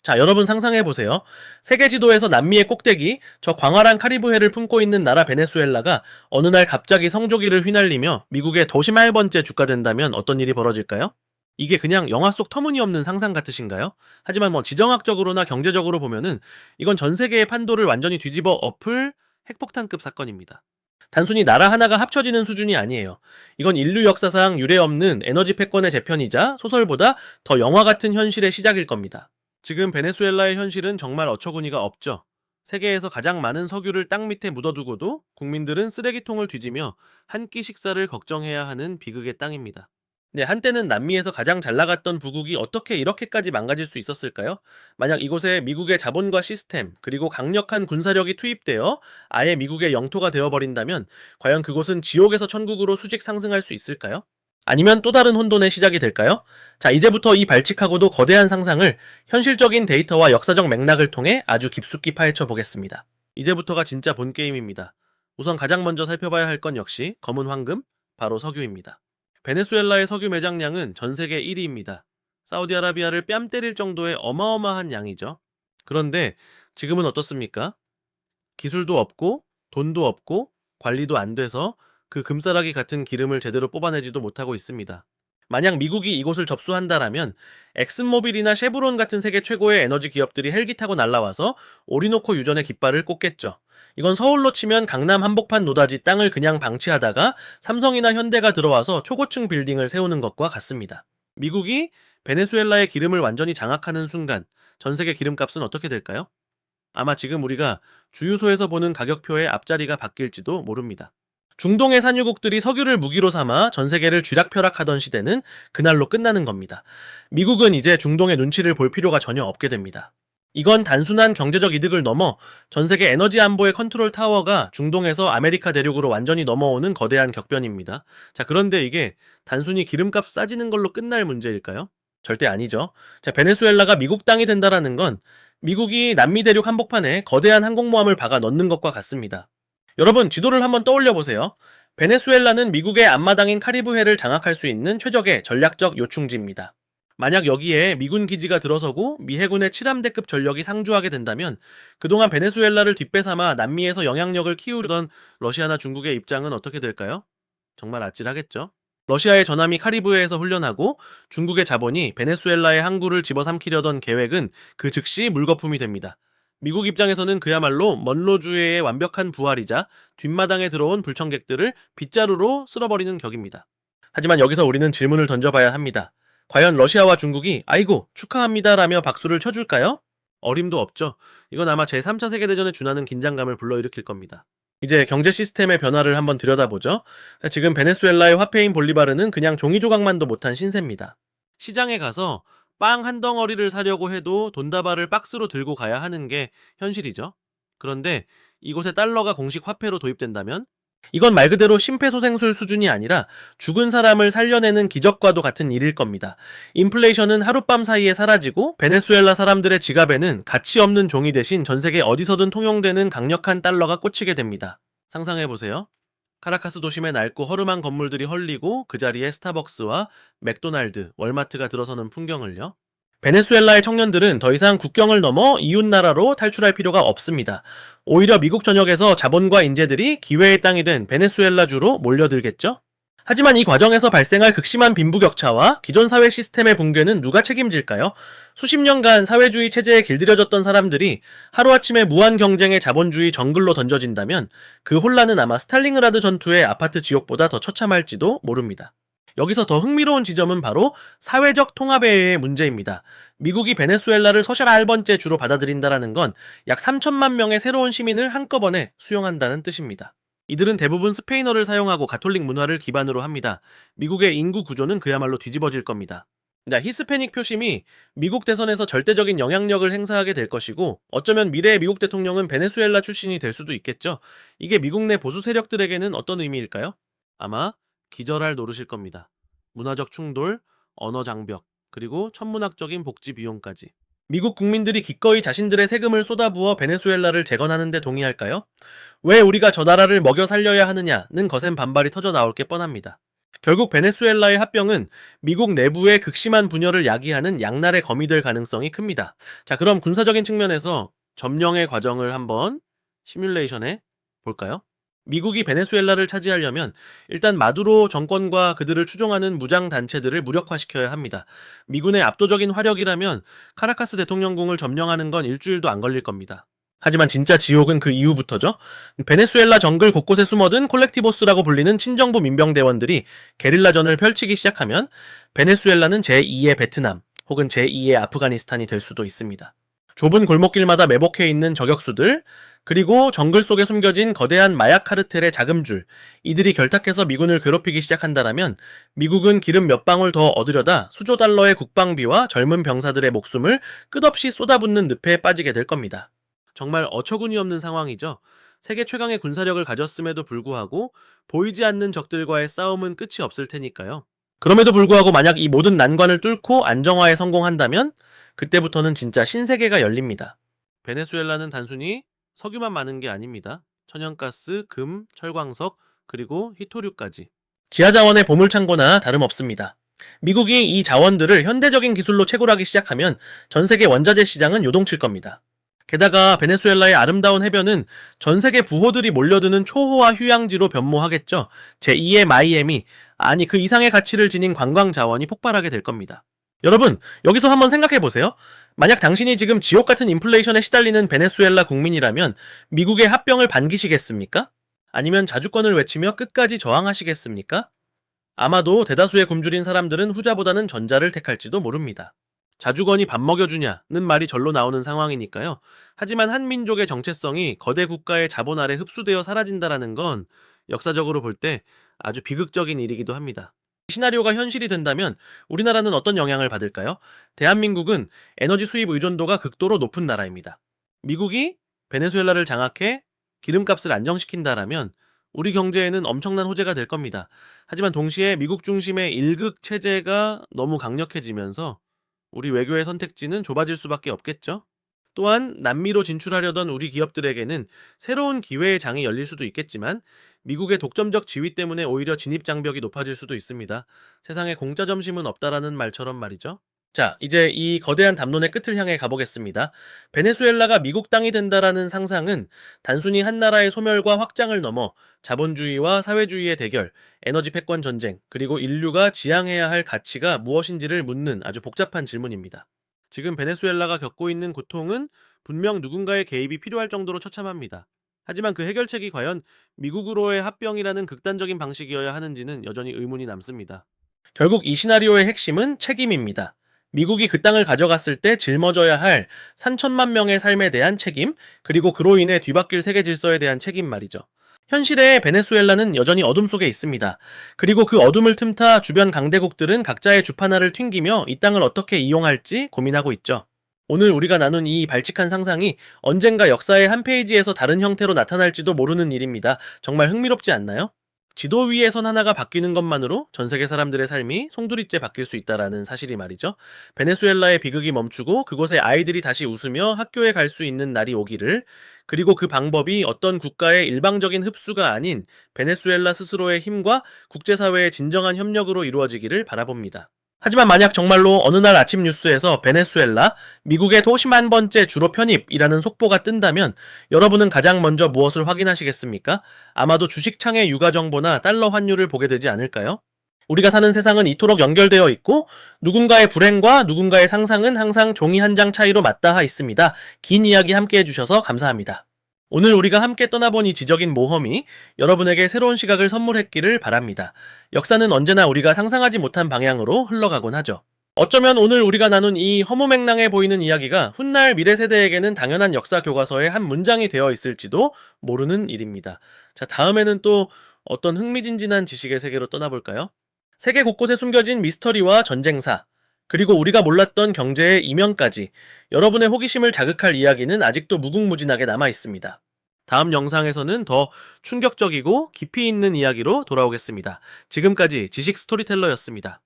자, 여러분 상상해보세요. 세계 지도에서 남미의 꼭대기, 저 광활한 카리브해를 품고 있는 나라 베네수엘라가 어느 날 갑자기 성조기를 휘날리며 미국의 도시 말번째 주가 된다면 어떤 일이 벌어질까요? 이게 그냥 영화 속 터무니없는 상상 같으신가요? 하지만 지정학적으로나 경제적으로 보면은 이건 전 세계의 판도를 완전히 뒤집어 엎을 핵폭탄급 사건입니다. 단순히 나라 하나가 합쳐지는 수준이 아니에요. 이건 인류 역사상 유례없는 에너지 패권의 재편이자 소설보다 더 영화 같은 현실의 시작일 겁니다. 지금 베네수엘라의 현실은 정말 어처구니가 없죠. 세계에서 가장 많은 석유를 땅 밑에 묻어두고도 국민들은 쓰레기통을 뒤지며 한 끼 식사를 걱정해야 하는 비극의 땅입니다. 네, 한때는 남미에서 가장 잘 나갔던 부국이 어떻게 이렇게까지 망가질 수 있었을까요? 만약 이곳에 미국의 자본과 시스템, 그리고 강력한 군사력이 투입되어 아예 미국의 영토가 되어버린다면 과연 그곳은 지옥에서 천국으로 수직 상승할 수 있을까요? 아니면 또 다른 혼돈의 시작이 될까요? 자, 이제부터 이 발칙하고도 거대한 상상을 현실적인 데이터와 역사적 맥락을 통해 아주 깊숙이 파헤쳐 보겠습니다. 이제부터가 진짜 본 게임입니다. 우선 가장 먼저 살펴봐야 할 건 역시 검은 황금, 바로 석유입니다. 베네수엘라의 석유 매장량은 전 세계 1위입니다. 사우디아라비아를 뺨 때릴 정도의 어마어마한 양이죠. 그런데 지금은 어떻습니까? 기술도 없고 돈도 없고 관리도 안 돼서 그 금싸라기 같은 기름을 제대로 뽑아내지도 못하고 있습니다. 만약 미국이 이곳을 접수한다라면 엑슨모빌이나 쉐브론 같은 세계 최고의 에너지 기업들이 헬기 타고 날라와서 오리노코 유전의 깃발을 꽂겠죠. 이건 서울로 치면 강남 한복판 노다지 땅을 그냥 방치하다가 삼성이나 현대가 들어와서 초고층 빌딩을 세우는 것과 같습니다. 미국이 베네수엘라의 기름을 완전히 장악하는 순간 전 세계 기름값은 어떻게 될까요? 아마 지금 우리가 주유소에서 보는 가격표의 앞자리가 바뀔지도 모릅니다. 중동의 산유국들이 석유를 무기로 삼아 전 세계를 쥐락펴락하던 시대는 그날로 끝나는 겁니다. 미국은 이제 중동의 눈치를 볼 필요가 전혀 없게 됩니다. 이건 단순한 경제적 이득을 넘어 전 세계 에너지 안보의 컨트롤 타워가 중동에서 아메리카 대륙으로 완전히 넘어오는 거대한 격변입니다. 자, 그런데 이게 단순히 기름값 싸지는 걸로 끝날 문제일까요? 절대 아니죠. 자, 베네수엘라가 미국 땅이 된다라는 건 미국이 남미 대륙 한복판에 거대한 항공모함을 박아 넣는 것과 같습니다. 여러분, 지도를 한번 떠올려 보세요. 베네수엘라는 미국의 앞마당인 카리브해를 장악할 수 있는 최적의 전략적 요충지입니다. 만약 여기에 미군 기지가 들어서고 미 해군의 칠함대급 전력이 상주하게 된다면 그동안 베네수엘라를 뒷배삼아 남미에서 영향력을 키우려던 러시아나 중국의 입장은 어떻게 될까요? 정말 아찔하겠죠. 러시아의 전함이 카리브해에서 훈련하고 중국의 자본이 베네수엘라의 항구를 집어삼키려던 계획은 그 즉시 물거품이 됩니다. 미국 입장에서는 그야말로 먼로주의의 완벽한 부활이자 뒷마당에 들어온 불청객들을 빗자루로 쓸어버리는 격입니다. 하지만 여기서 우리는 질문을 던져봐야 합니다. 과연 러시아와 중국이 아이고 축하합니다라며 박수를 쳐줄까요? 어림도 없죠. 이건 아마 제3차 세계대전에 준하는 긴장감을 불러일으킬 겁니다. 이제 경제 시스템의 변화를 한번 들여다보죠. 지금 베네수엘라의 화폐인 볼리바르는 그냥 종이 조각만도 못한 신세입니다. 시장에 가서 빵 한 덩어리를 사려고 해도 돈다발을 박스로 들고 가야 하는 게 현실이죠. 그런데 이곳에 달러가 공식 화폐로 도입된다면 이건 말 그대로 심폐소생술 수준이 아니라 죽은 사람을 살려내는 기적과도 같은 일일 겁니다. 인플레이션은 하룻밤 사이에 사라지고 베네수엘라 사람들의 지갑에는 가치 없는 종이 대신 전 세계 어디서든 통용되는 강력한 달러가 꽂히게 됩니다. 상상해보세요. 카라카스 도심의 낡고 허름한 건물들이 헐리고 그 자리에 스타벅스와 맥도날드, 월마트가 들어서는 풍경을요. 베네수엘라의 청년들은 더 이상 국경을 넘어 이웃나라로 탈출할 필요가 없습니다. 오히려 미국 전역에서 자본과 인재들이 기회의 땅이 된 베네수엘라주로 몰려들겠죠? 하지만 이 과정에서 발생할 극심한 빈부격차와 기존 사회 시스템의 붕괴는 누가 책임질까요? 수십 년간 사회주의 체제에 길들여졌던 사람들이 하루아침에 무한 경쟁의 자본주의 정글로 던져진다면 그 혼란은 아마 스탈링그라드 전투의 아파트 지옥보다 더 처참할지도 모릅니다. 여기서 더 흥미로운 지점은 바로 사회적 통합의 문제입니다. 미국이 베네수엘라를 서샤알번째 주로 받아들인다는 건 약 3천만 명의 새로운 시민을 한꺼번에 수용한다는 뜻입니다. 이들은 대부분 스페인어를 사용하고 가톨릭 문화를 기반으로 합니다. 미국의 인구 구조는 그야말로 뒤집어질 겁니다. 히스패닉 표심이 미국 대선에서 절대적인 영향력을 행사하게 될 것이고 어쩌면 미래의 미국 대통령은 베네수엘라 출신이 될 수도 있겠죠. 이게 미국 내 보수 세력들에게는 어떤 의미일까요? 아마 기절할 노릇일 겁니다. 문화적 충돌, 언어 장벽, 그리고 천문학적인 복지 비용까지. 미국 국민들이 기꺼이 자신들의 세금을 쏟아부어 베네수엘라를 재건하는 데 동의할까요? 왜 우리가 저 나라를 먹여 살려야 하느냐는 거센 반발이 터져 나올 게 뻔합니다. 결국 베네수엘라의 합병은 미국 내부의 극심한 분열을 야기하는 양날의 검이 될 가능성이 큽니다. 자, 그럼 군사적인 측면에서 점령의 과정을 한번 시뮬레이션해 볼까요? 미국이 베네수엘라를 차지하려면 일단 마두로 정권과 그들을 추종하는 무장 단체들을 무력화시켜야 합니다. 미군의 압도적인 화력이라면 카라카스 대통령궁을 점령하는 건 일주일도 안 걸릴 겁니다. 하지만 진짜 지옥은 그 이후부터죠. 베네수엘라 정글 곳곳에 숨어든 콜렉티보스라고 불리는 친정부 민병대원들이 게릴라전을 펼치기 시작하면 베네수엘라는 제2의 베트남 혹은 제2의 아프가니스탄이 될 수도 있습니다. 좁은 골목길마다 매복해 있는 저격수들, 그리고 정글 속에 숨겨진 거대한 마약 카르텔의 자금줄, 이들이 결탁해서 미군을 괴롭히기 시작한다면 미국은 기름 몇 방울 더 얻으려다 수조 달러의 국방비와 젊은 병사들의 목숨을 끝없이 쏟아붓는 늪에 빠지게 될 겁니다. 정말 어처구니 없는 상황이죠. 세계 최강의 군사력을 가졌음에도 불구하고 보이지 않는 적들과의 싸움은 끝이 없을 테니까요. 그럼에도 불구하고 만약 이 모든 난관을 뚫고 안정화에 성공한다면 그때부터는 진짜 신세계가 열립니다. 베네수엘라는 단순히 석유만 많은 게 아닙니다. 천연가스, 금, 철광석, 그리고 히토류까지. 지하자원의 보물창고나 다름없습니다. 미국이 이 자원들을 현대적인 기술로 채굴하기 시작하면 전 세계 원자재 시장은 요동칠 겁니다. 게다가 베네수엘라의 아름다운 해변은 전 세계 부호들이 몰려드는 초호화 휴양지로 변모하겠죠. 제2의 마이애미, 아니 그 이상의 가치를 지닌 관광 자원이 폭발하게 될 겁니다. 여러분, 여기서 한번 생각해보세요. 만약 당신이 지금 지옥 같은 인플레이션에 시달리는 베네수엘라 국민이라면 미국의 합병을 반기시겠습니까? 아니면 자주권을 외치며 끝까지 저항하시겠습니까? 아마도 대다수의 굶주린 사람들은 후자보다는 전자를 택할지도 모릅니다. 자주권이 밥 먹여주냐는 말이 절로 나오는 상황이니까요. 하지만 한 민족의 정체성이 거대 국가의 자본 아래 흡수되어 사라진다는 건 역사적으로 볼 때 아주 비극적인 일이기도 합니다. 이 시나리오가 현실이 된다면 우리나라는 어떤 영향을 받을까요? 대한민국은 에너지 수입 의존도가 극도로 높은 나라입니다. 미국이 베네수엘라를 장악해 기름값을 안정시킨다라면 우리 경제에는 엄청난 호재가 될 겁니다. 하지만 동시에 미국 중심의 일극 체제가 너무 강력해지면서 우리 외교의 선택지는 좁아질 수밖에 없겠죠. 또한 남미로 진출하려던 우리 기업들에게는 새로운 기회의 장이 열릴 수도 있겠지만 미국의 독점적 지위 때문에 오히려 진입 장벽이 높아질 수도 있습니다. 세상에 공짜 점심은 없다라는 말처럼 말이죠. 자, 이제 이 거대한 담론의 끝을 향해 가보겠습니다. 베네수엘라가 미국 땅이 된다라는 상상은 단순히 한 나라의 소멸과 확장을 넘어 자본주의와 사회주의의 대결, 에너지 패권 전쟁, 그리고 인류가 지향해야 할 가치가 무엇인지를 묻는 아주 복잡한 질문입니다. 지금 베네수엘라가 겪고 있는 고통은 분명 누군가의 개입이 필요할 정도로 처참합니다. 하지만 그 해결책이 과연 미국으로의 합병이라는 극단적인 방식이어야 하는지는 여전히 의문이 남습니다. 결국 이 시나리오의 핵심은 책임입니다. 미국이 그 땅을 가져갔을 때 짊어져야 할 3천만 명의 삶에 대한 책임, 그리고 그로 인해 뒤바뀔 세계 질서에 대한 책임 말이죠. 현실의 베네수엘라는 여전히 어둠 속에 있습니다. 그리고 그 어둠을 틈타 주변 강대국들은 각자의 주판화를 튕기며 이 땅을 어떻게 이용할지 고민하고 있죠. 오늘 우리가 나눈 이 발칙한 상상이 언젠가 역사의 한 페이지에서 다른 형태로 나타날지도 모르는 일입니다. 정말 흥미롭지 않나요? 지도 위의 선 하나가 바뀌는 것만으로 전 세계 사람들의 삶이 송두리째 바뀔 수 있다라는 사실이 말이죠. 베네수엘라의 비극이 멈추고 그곳의 아이들이 다시 웃으며 학교에 갈 수 있는 날이 오기를, 그리고 그 방법이 어떤 국가의 일방적인 흡수가 아닌 베네수엘라 스스로의 힘과 국제사회의 진정한 협력으로 이루어지기를 바라봅니다. 하지만 만약 정말로 어느 날 아침 뉴스에서 베네수엘라, 미국의 도시 10,000번째 주로 편입이라는 속보가 뜬다면 여러분은 가장 먼저 무엇을 확인하시겠습니까? 아마도 주식창의 유가 정보나 달러 환율을 보게 되지 않을까요? 우리가 사는 세상은 이토록 연결되어 있고 누군가의 불행과 누군가의 상상은 항상 종이 한 장 차이로 맞닿아 있습니다. 긴 이야기 함께 해주셔서 감사합니다. 오늘 우리가 함께 떠나본 이 지적인 모험이 여러분에게 새로운 시각을 선물했기를 바랍니다. 역사는 언제나 우리가 상상하지 못한 방향으로 흘러가곤 하죠. 어쩌면 오늘 우리가 나눈 이 허무맹랑해 보이는 이야기가 훗날 미래 세대에게는 당연한 역사 교과서의 한 문장이 되어 있을지도 모르는 일입니다. 자, 다음에는 또 어떤 흥미진진한 지식의 세계로 떠나볼까요? 세계 곳곳에 숨겨진 미스터리와 전쟁사, 그리고 우리가 몰랐던 경제의 이면까지 여러분의 호기심을 자극할 이야기는 아직도 무궁무진하게 남아 있습니다. 다음 영상에서는 더 충격적이고 깊이 있는 이야기로 돌아오겠습니다. 지금까지 지식 스토리텔러였습니다.